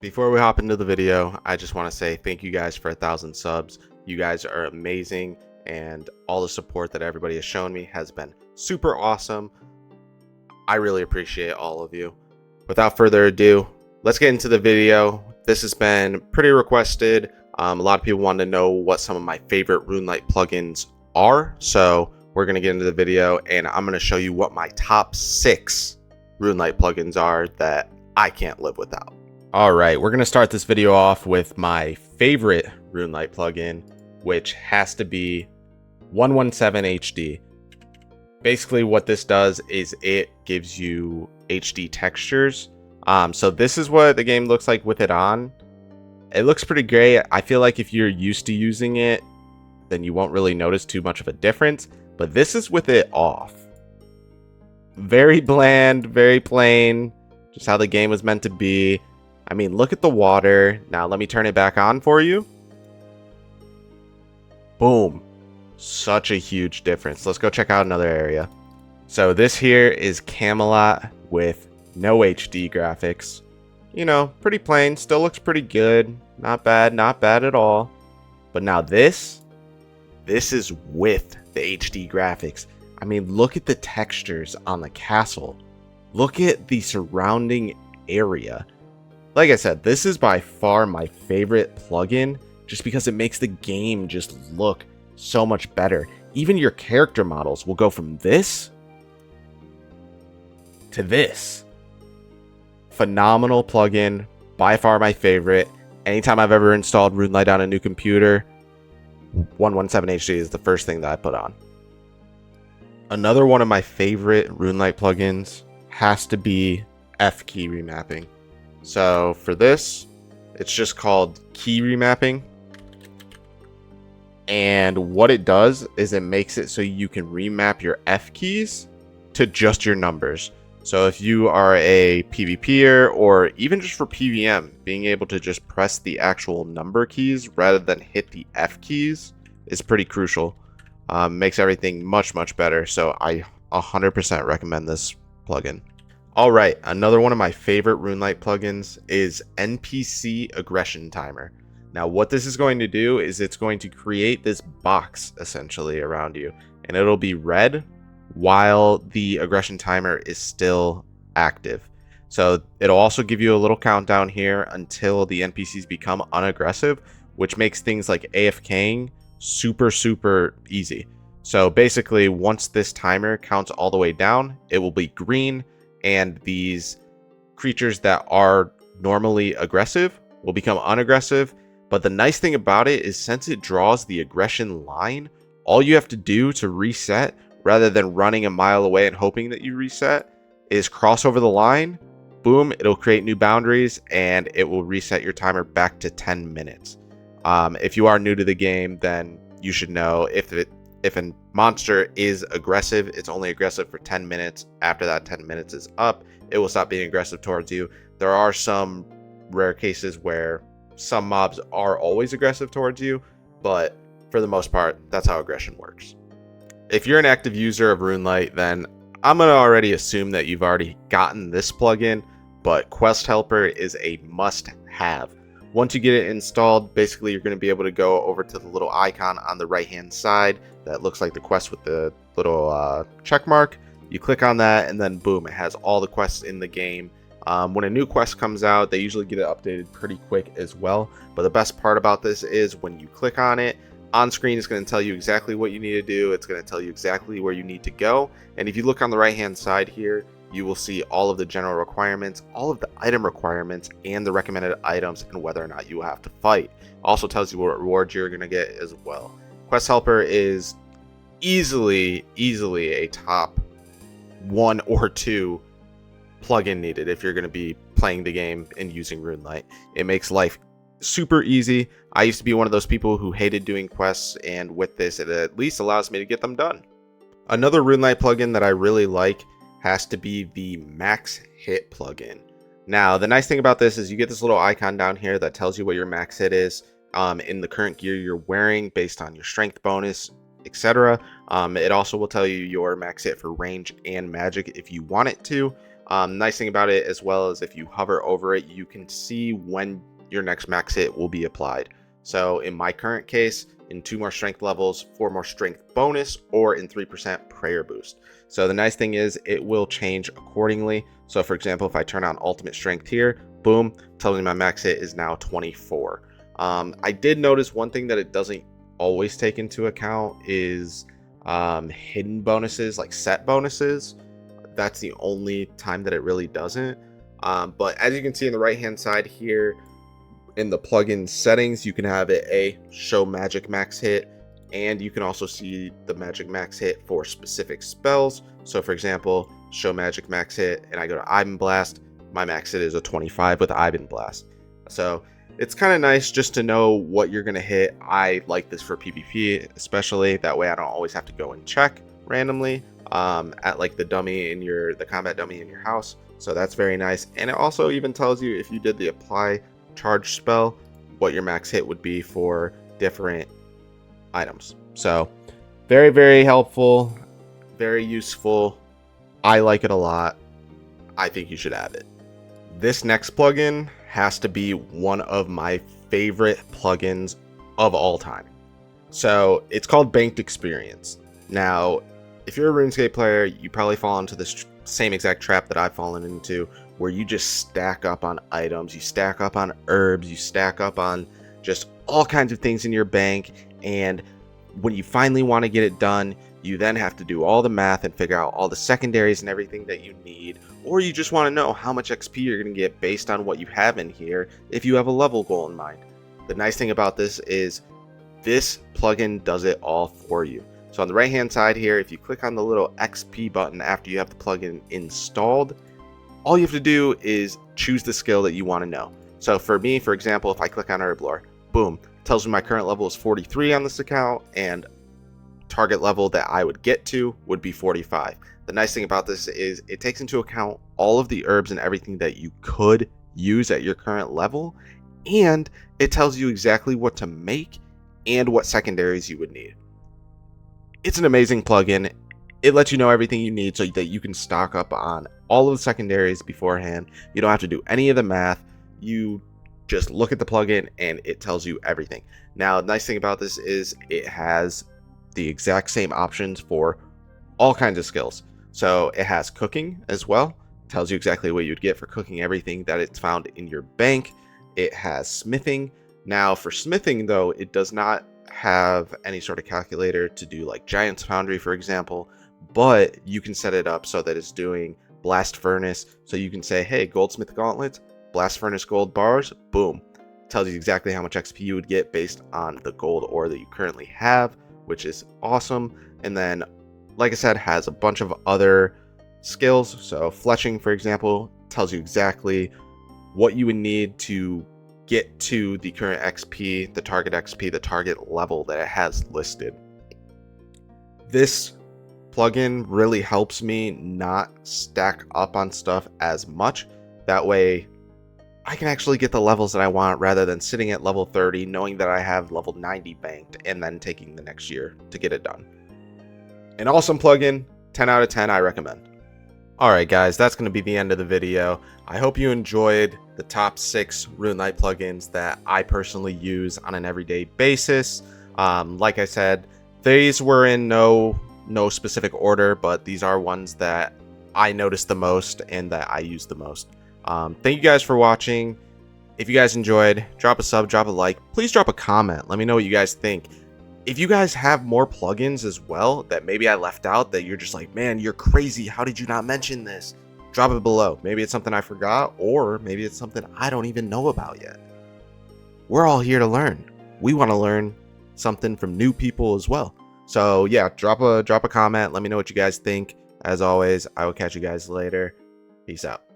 Before we hop into the video, I just want to say thank you guys for 1,000 subs. You guys are amazing, and all the support that everybody has shown me has been super awesome. I really appreciate all of you. Without further ado, let's get into the video. This has been pretty requested. A lot of people want to know what some of my favorite RuneLite plugins are, so we're going to get into the video, and I'm going to show you what my top 6 RuneLite plugins are that I can't live without. Alright, we're going to start this video off with my favorite RuneLite plugin, which has to be 117 HD. Basically what this does is it gives you HD textures. So this is what the game looks like with it on. It looks pretty great. I feel like if you're used to using it, then you won't really notice too much of a difference. But this is with it off. Very bland, very plain, just how the game was meant to be. I mean, look at the water. Now let me turn it back on for you. Boom. Such a huge difference. Let's go check out another area. So this here is Camelot with no HD graphics. You know, pretty plain. Still looks pretty good. Not bad. Not bad at all. But now this is with the HD graphics. I mean, look at the textures on the castle. Look at the surrounding area. Like I said, this is by far my favorite plugin just because it makes the game just look so much better. Even your character models will go from this to this. Phenomenal plugin, by far my favorite. Anytime I've ever installed RuneLite on a new computer, 117 HD is the first thing that I put on. Another one of my favorite RuneLite plugins has to be F-key remapping. So for this, it's just called key remapping. And what it does is it makes it so you can remap your F keys to just your numbers. So if you are a PvPer or even just for PvM, being able to just press the actual number keys rather than hit the F keys is pretty crucial. Makes everything much better. So I 100% recommend this plugin. Alright, another one of my favorite RuneLite plugins is NPC Aggression Timer. Now what this is going to do is it's going to create this box essentially around you, and it'll be red while the aggression timer is still active. So it'll also give you a little countdown here until the NPCs become unaggressive, which makes things like AFKing super easy. So basically once this timer counts all the way down, it will be green, and these creatures that are normally aggressive will become unaggressive. But the nice thing about it is since it draws the aggression line, all you have to do to reset, rather than running a mile away and hoping that you reset, is cross over the line. Boom, it'll create new boundaries and it will reset your timer back to 10 minutes. If you are new to the game, then you should know if a monster is aggressive, it's only aggressive for 10 minutes. After that 10 minutes is up, it will stop being aggressive towards you. There are some rare cases where some mobs are always aggressive towards you, but for the most part, that's how aggression works. If you're an active user of RuneLite, then I'm going to already assume that you've already gotten this plugin, but Quest Helper is a must-have. Once you get it installed, basically you're going to be able to go over to the little icon on the right-hand side that looks like the quest with the little check mark. You click on that, and then boom, it has all the quests in the game. When a new quest comes out, they usually get it updated pretty quick as well. But the best part about this is when you click on it, on screen it's going to tell you exactly what you need to do. It's going to tell you exactly where you need to go. And if you look on the right-hand side here, you will see all of the general requirements, all of the item requirements, and the recommended items and whether or not you will have to fight. Also tells you what rewards you're going to get as well. Quest Helper is easily a top 1 or 2 plugin needed if you're going to be playing the game and using RuneLite. It makes life super easy. I used to be one of those people who hated doing quests, and with this it at least allows me to get them done. Another RuneLite plugin that I really like has to be the max hit plugin. Now the nice thing about this is you get this little icon down here that tells you what your max hit is in the current gear you're wearing based on your strength bonus, etc. It also will tell you your max hit for range and magic if you want it to. Nice thing about it as well is if you hover over it, you can see when your next max hit will be applied. So in my current case, in 2 more strength levels, 4 more strength bonus, or in 3% prayer boost. So the nice thing is it will change accordingly. So for example, if I turn on ultimate strength here, boom, tells me my max hit is now 24. I did notice one thing that it doesn't always take into account is hidden bonuses, like set bonuses. That's the only time that it really doesn't. But as you can see in the right hand side here, in the plugin settings, you can have it show magic max hit, and you can also see the magic max hit for specific spells. So for example, show magic max hit, and I go to Iron Blast, my max hit is a 25 with Iron Blast. So it's kind of nice just to know what you're going to hit. I like this for PvP especially, that way I don't always have to go and check randomly at like the dummy in the combat dummy in your house. So that's very nice. And it also even tells you if you did the apply charge spell, what your max hit would be for different items. So very, very helpful, very useful. I like it a lot. I think you should have it. This next plugin has to be one of my favorite plugins of all time. So it's called Banked Experience. Now, if you're a RuneScape player, you probably fall into this same exact trap that I've fallen into, where you just stack up on items, you stack up on herbs, you stack up on just all kinds of things in your bank, and when you finally want to get it done, you then have to do all the math and figure out all the secondaries and everything that you need, or you just want to know how much XP you're going to get based on what you have in here if you have a level goal in mind. The nice thing about this is this plugin does it all for you. So on the right hand side here, if you click on the little XP button after you have the plugin installed, all you have to do is choose the skill that you want to know. So for me, for example, if I click on Herb Lore, boom, tells me my current level is 43 on this account, and target level that I would get to would be 45. The nice thing about this is it takes into account all of the herbs and everything that you could use at your current level, and it tells you exactly what to make and what secondaries you would need. It's an amazing plugin. It lets you know everything you need so that you can stock up on all of the secondaries beforehand. You don't have to do any of the math. You just look at the plugin and it tells you everything. Now, the nice thing about this is it has the exact same options for all kinds of skills. So it has cooking as well. It tells you exactly what you'd get for cooking everything that it's found in your bank. It has smithing. Now for smithing though, it does not have any sort of calculator to do like Giant's Foundry, for example, but you can set it up so that it's doing Blast Furnace. So you can say, hey, Goldsmith Gauntlets, Blast Furnace gold bars, boom. Tells you exactly how much XP you would get based on the gold ore that you currently have, which is awesome. And then, like I said, has a bunch of other skills. So fletching, for example, tells you exactly what you would need to get to the current XP, the target level that it has listed. This plugin really helps me not stack up on stuff as much. That way I can actually get the levels that I want rather than sitting at level 30 knowing that I have level 90 banked and then taking the next year to get it done. An awesome plugin, 10 out of 10, I recommend. Alright guys, that's going to be the end of the video. I hope you enjoyed the top 6 RuneLite plugins that I personally use on an everyday basis. Like I said, these were in no specific order, but these are ones that I noticed the most and that I use the most. Thank you guys for watching. If you guys enjoyed, drop a sub, drop a like. Please drop a comment. Let me know what you guys think. If you guys have more plugins as well that maybe I left out that you're just like, man, you're crazy, how did you not mention this? Drop it below. Maybe it's something I forgot, or maybe it's something I don't even know about yet. We're all here to learn. We want to learn something from new people as well. So yeah, drop a comment. Let me know what you guys think. As always, I will catch you guys later. Peace out.